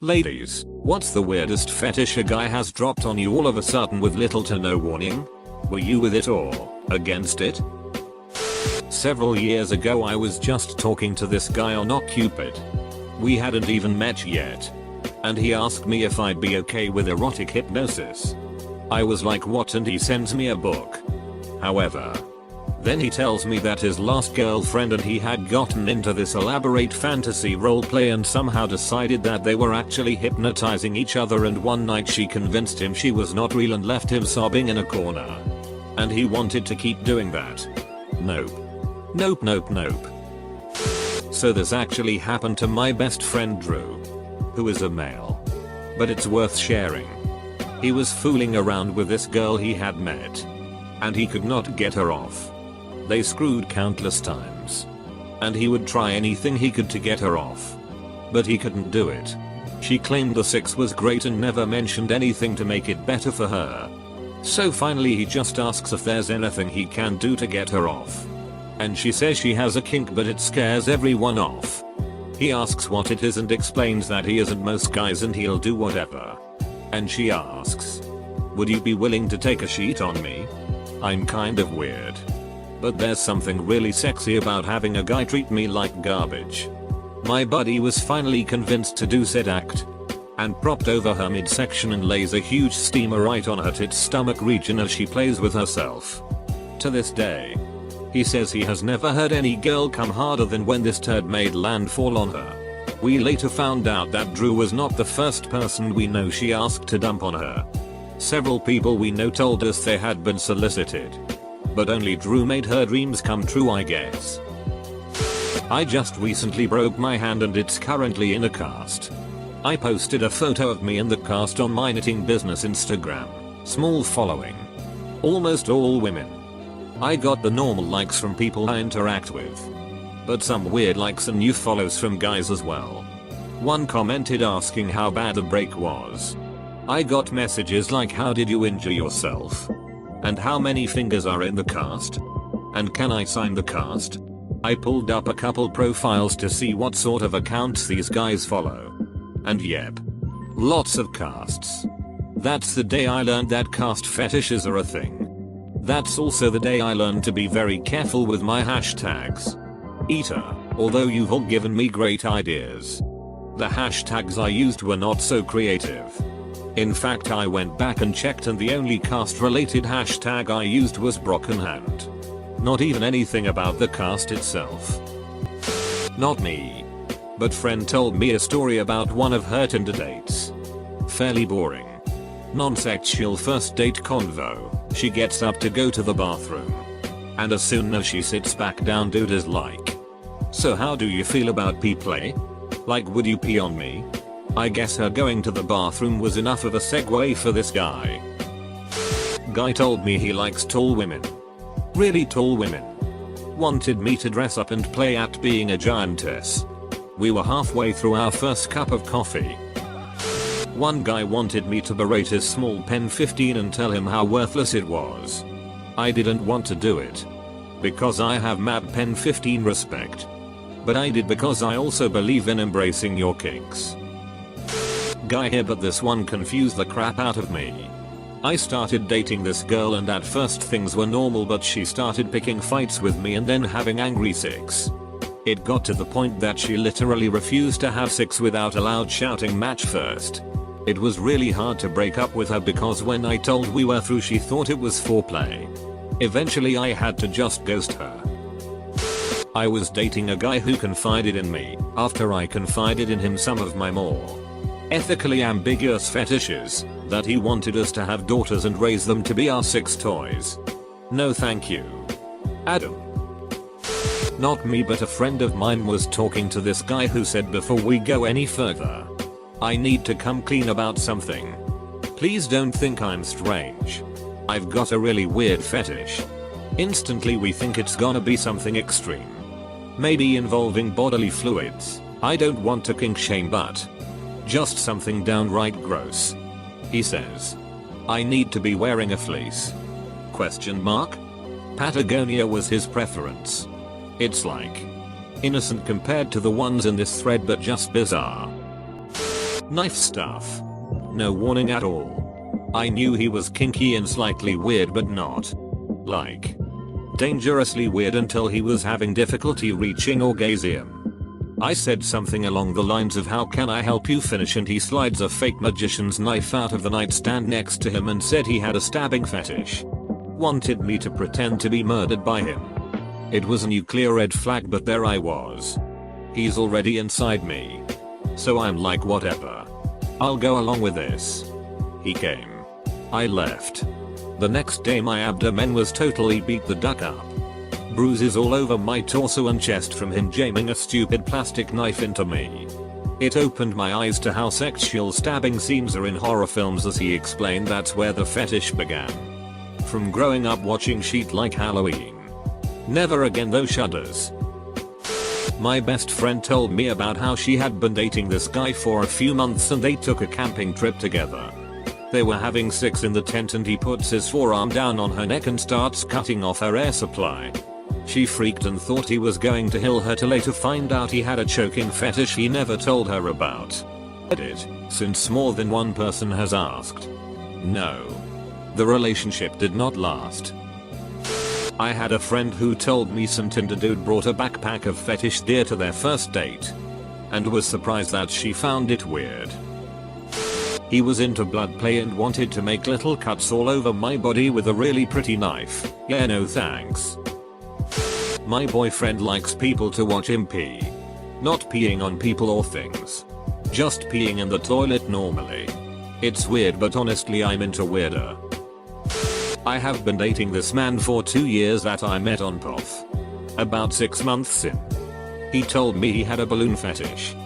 Ladies, what's the weirdest fetish a guy has dropped on you all of a sudden with little to no warning? Were you with it or against it? Several years ago I was just talking to this guy on OkCupid. We hadn't even met yet. And he asked me if I'd be okay with erotic hypnosis. I was like, what? And he sends me a book. However, then he tells me that his last girlfriend and he had gotten into this elaborate fantasy roleplay and somehow decided that they were actually hypnotizing each other, and one night she convinced him she was not real and left him sobbing in a corner. And he wanted to keep doing that. Nope. Nope, nope, nope. So this actually happened to my best friend Drew, who is a male. But it's worth sharing. He was fooling around with this girl he had met. And he could not get her off. They screwed countless times. And he would try anything he could to get her off. But he couldn't do it. She claimed the sex was great and never mentioned anything to make it better for her. So finally he just asks if there's anything he can do to get her off. And she says she has a kink but it scares everyone off. He asks what it is and explains that he isn't most guys and he'll do whatever. And she asks, would you be willing to take a sheet on me? I'm kind of weird. But there's something really sexy about having a guy treat me like garbage. My buddy was finally convinced to do said act. And propped over her midsection and lays a huge steamer right on her tits stomach region as she plays with herself. To this day, he says he has never heard any girl come harder than when this turd made landfall on her. We later found out that Drew was not the first person we know she asked to dump on her. Several people we know told us they had been solicited. But only Drew made her dreams come true, I guess. I just recently broke my hand and it's currently in a cast. I posted a photo of me in the cast on my knitting business Instagram. Small following. Almost all women. I got the normal likes from people I interact with. But some weird likes and new follows from guys as well. One commented asking how bad the break was. I got messages like, how did you injure yourself? And how many fingers are in the cast? And can I sign the cast? I pulled up a couple profiles to see what sort of accounts these guys follow. And yep. Lots of casts. That's the day I learned that cast fetishes are a thing. That's also the day I learned to be very careful with my hashtags. Eater, although you've all given me great ideas. The hashtags I used were not so creative. In fact, I went back and checked and the only cast related hashtag I used was broken hand. Not even anything about the cast itself. Not me. But friend told me a story about one of her Tinder dates. Fairly boring. Non-sexual first date convo. She gets up to go to the bathroom. And as soon as she sits back down, dude is like, so how do you feel about pee play? Like, would you pee on me? I guess her going to the bathroom was enough of a segue for this guy. Guy told me he likes tall women. Really tall women. Wanted me to dress up and play at being a giantess. We were halfway through our first cup of coffee. One guy wanted me to berate his small pen 15 and tell him how worthless it was. I didn't want to do it. Because I have mad pen 15 respect. But I did because I also believe in embracing your kinks. Guy here, but this one confused the crap out of me. I started dating this girl and at first things were normal, but she started picking fights with me and then having angry sex. It got to the point that she literally refused to have sex without a loud shouting match first. It was really hard to break up with her because when I told we were through she thought it was foreplay. Eventually I had to just ghost her. I was dating a guy who confided in me after I confided in him some of my more ethically ambiguous fetishes, that he wanted us to have daughters and raise them to be our sex toys. No thank you. Adam. Not me, but a friend of mine was talking to this guy who said, before we go any further, I need to come clean about something. Please don't think I'm strange. I've got a really weird fetish. Instantly we think it's gonna be something extreme. Maybe involving bodily fluids. I don't want to kink shame, but just something downright gross. He says, I need to be wearing a fleece. Question mark? Patagonia was his preference. It's like innocent compared to the ones in this thread, but just bizarre. Knife stuff. No warning at all. I knew he was kinky and slightly weird, but not like dangerously weird until he was having difficulty reaching orgasm. I said something along the lines of how can I help you finish, and he slides a fake magician's knife out of the nightstand next to him and said he had a stabbing fetish. Wanted me to pretend to be murdered by him. It was a nuclear red flag, but there I was. He's already inside me. So I'm like, whatever. I'll go along with this. He came. I left. The next day my abdomen was totally beat the duck up. Bruises all over my torso and chest from him jamming a stupid plastic knife into me. It opened my eyes to how sexual stabbing scenes are in horror films, as he explained that's where the fetish began. From growing up watching shit like Halloween. Never again though, shudders. My best friend told me about how she had been dating this guy for a few months and they took a camping trip together. They were having sex in the tent and he puts his forearm down on her neck and starts cutting off her air supply. She freaked and thought he was going to kill her, to later find out he had a choking fetish he never told her about. Edit, since more than one person has asked. No. The relationship did not last. I had a friend who told me some Tinder dude brought a backpack of fetish gear to their first date. And was surprised that she found it weird. He was into blood play and wanted to make little cuts all over my body with a really pretty knife. Yeah, no thanks. My boyfriend likes people to watch him pee. Not peeing on people or things. Just peeing in the toilet normally. It's weird, but honestly I'm into weirder. I have been dating this man for 2 years that I met on POF. About 6 months in. He told me he had a balloon fetish.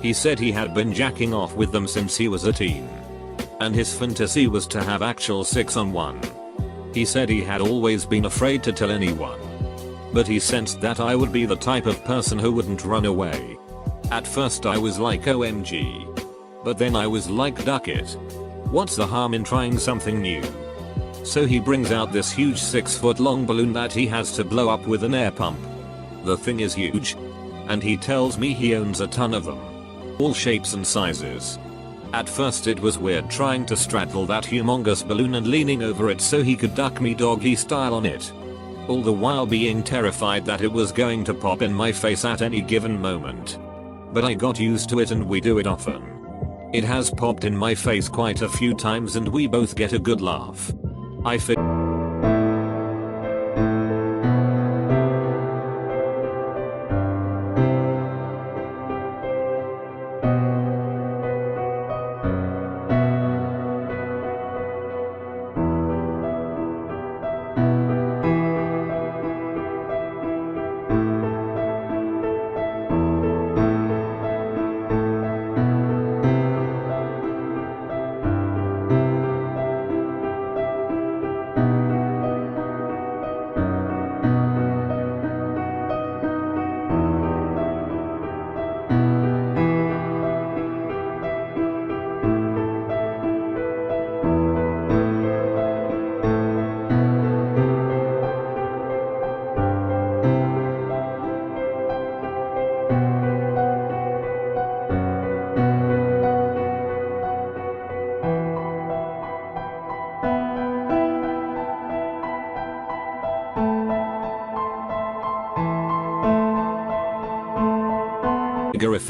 He said he had been jacking off with them since he was a teen. And his fantasy was to have actual sex on one. He said he had always been afraid to tell anyone. But he sensed that I would be the type of person who wouldn't run away. At first I was like OMG. But then I was like, duck it. What's the harm in trying something new? So he brings out this huge 6-foot long balloon that he has to blow up with an air pump. The thing is huge. And he tells me he owns a ton of them. All shapes and sizes. At first it was weird trying to straddle that humongous balloon and leaning over it so he could duck me doggy style on it. All the while being terrified that it was going to pop in my face at any given moment. But I got used to it and we do it often. It has popped in my face quite a few times and we both get a good laugh. I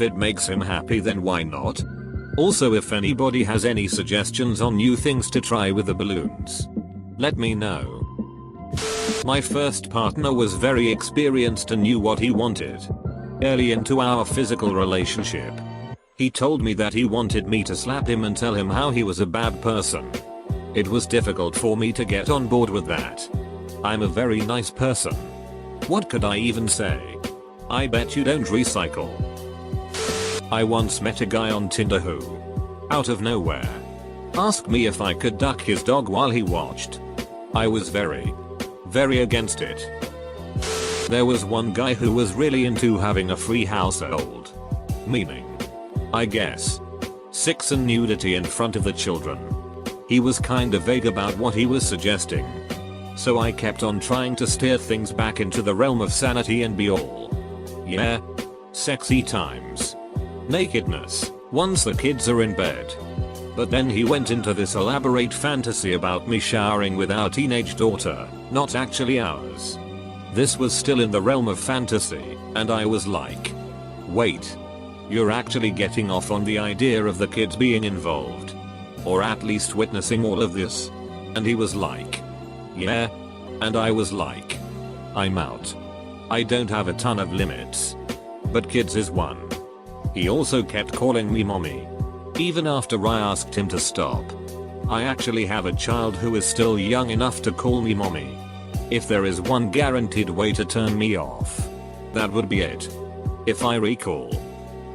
if it makes him happy, then why not? Also, if anybody has any suggestions on new things to try with the balloons, let me know. My first partner was very experienced and knew what he wanted. Early into our physical relationship, he told me that he wanted me to slap him and tell him how he was a bad person. It was difficult for me to get on board with that. I'm a very nice person. What could I even say? I bet you don't recycle. I once met a guy on Tinder who, out of nowhere, asked me if I could duck his dog while he watched. I was very against it. There was one guy who was really into having a free household. Meaning, I guess, sex and nudity in front of the children. He was kinda vague about what he was suggesting. So I kept on trying to steer things back into the realm of sanity and be all, yeah, sexy times. Nakedness. once the kids are in bed. But then he went into this elaborate fantasy about me showering with our teenage daughter, not actually ours. This was still in the realm of fantasy, and I was like, wait. You're actually getting off on the idea of the kids being involved. Or at least witnessing all of this. And he was like, yeah. And I was like, I'm out. I don't have a ton of limits. But kids is one. He also kept calling me mommy. Even after I asked him to stop. I actually have a child who is still young enough to call me mommy. If there is one guaranteed way to turn me off, that would be it. If I recall.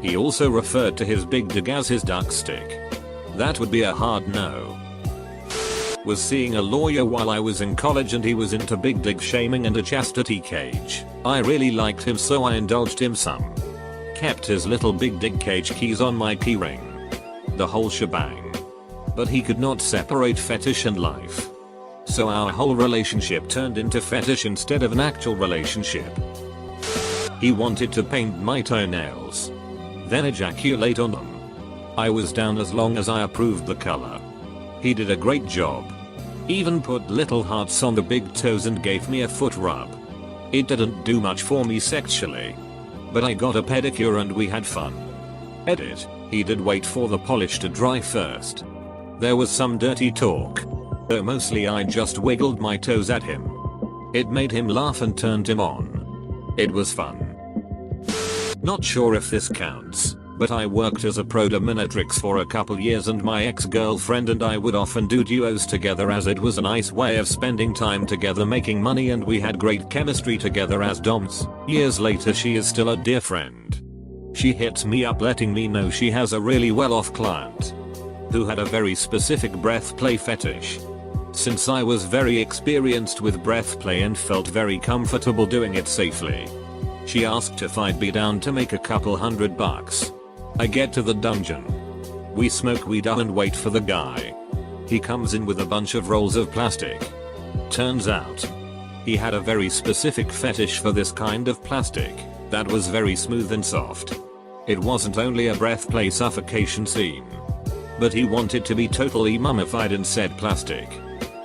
He also referred to his big dig as his duck stick. That would be a hard no. Was seeing a lawyer while I was in college and he was into big dig shaming and a chastity cage. I really liked him so I indulged him some. Kept his little big dig cage keys on my keyring. The whole shebang. But he could not separate fetish and life. So our whole relationship turned into fetish instead of an actual relationship. He wanted to paint my toenails. Then ejaculate on them. I was down as long as I approved the color. He did a great job. Even put little hearts on the big toes and gave me a foot rub. It didn't do much for me sexually. But I got a pedicure and we had fun. Edit, he did wait for the polish to dry first. There was some dirty talk. Though mostly I just wiggled my toes at him. It made him laugh and turned him on. It was fun. Not sure if this counts, but I worked as a pro dominatrix for a couple years and my ex-girlfriend and I would often do duos together as it was a nice way of spending time together making money and we had great chemistry together as doms. Years later she is still a dear friend. She hits me up letting me know she has a really well-off client who had a very specific breath play fetish. Since I was very experienced with breath play and felt very comfortable doing it safely, she asked if I'd be down to make a couple $100. I get to the dungeon. We smoke weed and wait for the guy. He comes in with a bunch of rolls of plastic. Turns out, he had a very specific fetish for this kind of plastic that was very smooth and soft. It wasn't only a breath play suffocation scene, but he wanted to be totally mummified in said plastic.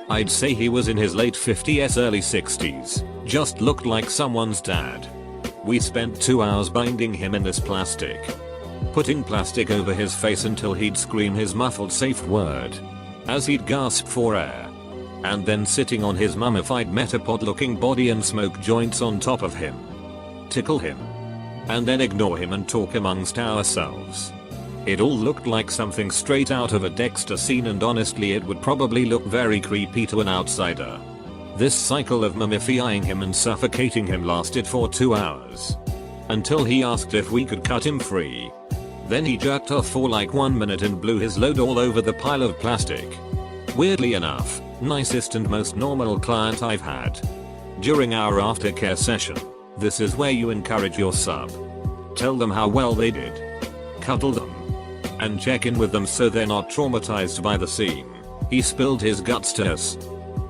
I'd say he was in his late 50s early 60s, just looked like someone's dad. We spent 2 hours binding him in this plastic. Putting plastic over his face until he'd scream his muffled safe word. As he'd gasp for air. And then sitting on his mummified metapod looking body and smoke joints on top of him. Tickle him. And then ignore him and talk amongst ourselves. It all looked like something straight out of a Dexter scene and honestly it would probably look very creepy to an outsider. This cycle of mummifying him and suffocating him lasted for 2 hours. Until he asked if we could cut him free. Then he jerked off for like 1 minute and blew his load all over the pile of plastic. Weirdly enough, nicest and most normal client I've had. During our aftercare session, this is where you encourage your sub. Tell them how well they did. Cuddle them. And check in with them so they're not traumatized by the scene. He spilled his guts to us.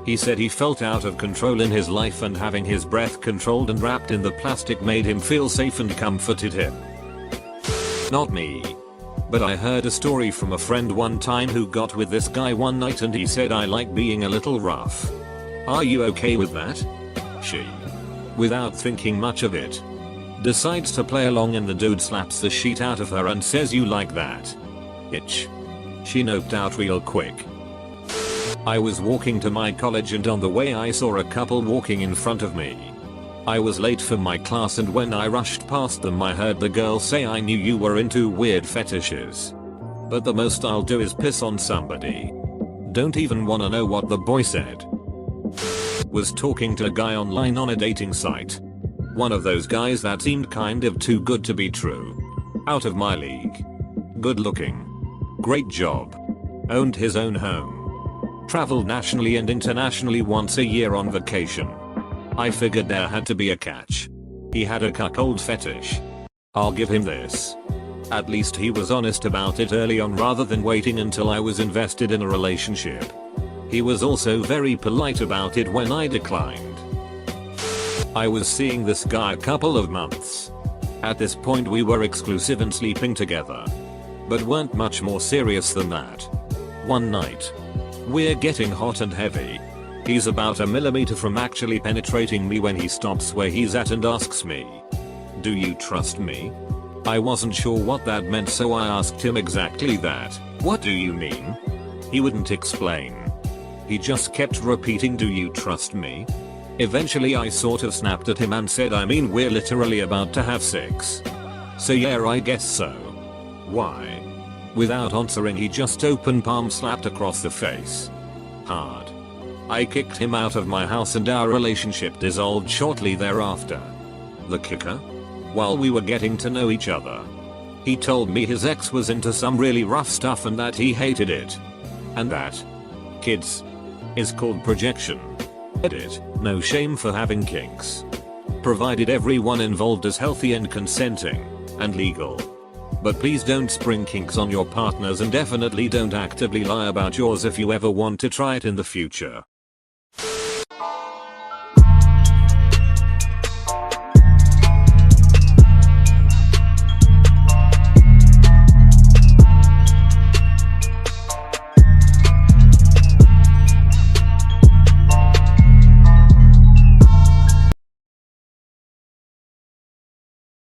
He said he felt out of control in his life and having his breath controlled and wrapped in the plastic made him feel safe and comforted him. Not me. But I heard a story from a friend one time who got with this guy one night and he said I like being a little rough. Are you okay with that? She, without thinking much of it, decides to play along and the dude slaps the shit out of her and says you like that. Itch. She noped out real quick. I was walking to my college and on the way I saw a couple walking in front of me. I was late for my class and when I rushed past them I heard the girl say I knew you were into weird fetishes. But the most I'll do is piss on somebody. Don't even wanna know what the boy said. Was talking to a guy online on a dating site. One of those guys that seemed kind of too good to be true. Out of my league. Good looking. Great job. Owned his own home. Traveled nationally and internationally once a year on vacation. I figured there had to be a catch. He had a cuckold fetish. I'll give him this. At least he was honest about it early on rather than waiting until I was invested in a relationship. He was also very polite about it when I declined. I was seeing this guy a couple of months. At this point we were exclusive and sleeping together. but weren't much more serious than that. One night. We're getting hot and heavy. He's about a millimeter from actually penetrating me when he stops where he's at and asks me, "Do you trust me?" I wasn't sure what that meant, so I asked him exactly that. "What do you mean?" He wouldn't explain. He just kept repeating, "Do you trust me?" Eventually I sort of snapped at him and said, "I mean, we're literally about to have sex. So yeah, I guess so." "Why?" Without answering, he just open palm slapped across the face. Hard. I kicked him out of my house and our relationship dissolved shortly thereafter. The kicker? While we were getting to know each other, he told me his ex was into some really rough stuff and that he hated it. And that, kids, is called projection. Edit, no shame for having kinks. Provided everyone involved is healthy and consenting, and legal. But please don't spring kinks on your partners, and definitely don't actively lie about yours if you ever want to try it in the future.